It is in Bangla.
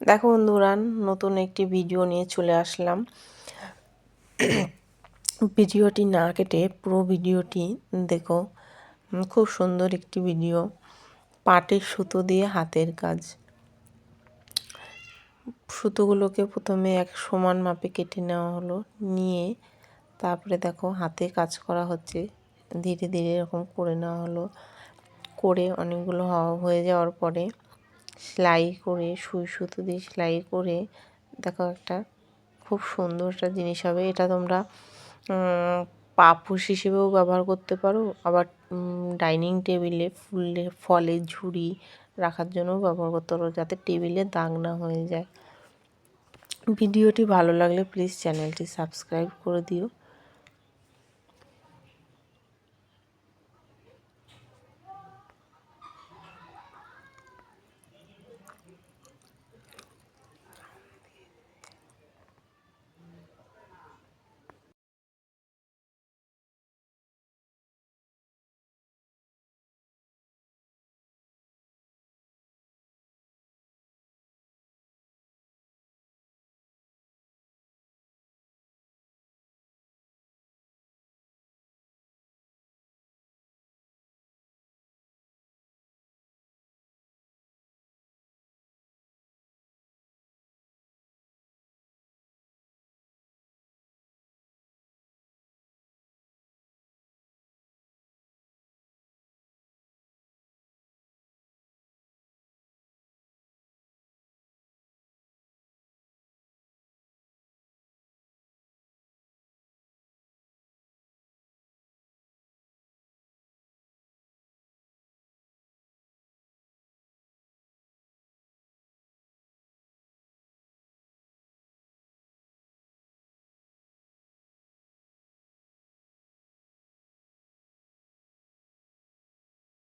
দেখো বন্ধুরা, নতুন একটি ভিডিও নিয়ে চলে আসলাম। ভিডিওটি না কেটে পুরো ভিডিওটি দেখো। খুব সুন্দর একটি ভিডিও। পাটের সুতো দিয়ে হাতের কাজ। সুতোগুলোকে প্রথমে এক সমান মাপে কেটে নেওয়া হলো, নিয়ে তারপরে দেখো হাতে কাজ করা হচ্ছে। ধীরে ধীরে এরকম করে নেওয়া হলো, করে অনেকগুলো হয়ে যাওয়ার পরে সেলাই করে সুই সুতো দিয়ে সেলাই করে দেখো একটা খুব সুন্দর একটা জিনিস হবে। এটা তোমরা পাপোশ হিসেবেও ব্যবহার করতে পারো, আবার ডাইনিং টেবিলে ফলের ঝুড়ি রাখার জন্যও ব্যবহার করতে পারো, যাতে টেবিলে দাগ না হয়ে যায়। ভিডিওটি ভালো লাগলে প্লিজ চ্যানেলটি সাবস্ক্রাইব করে দিও।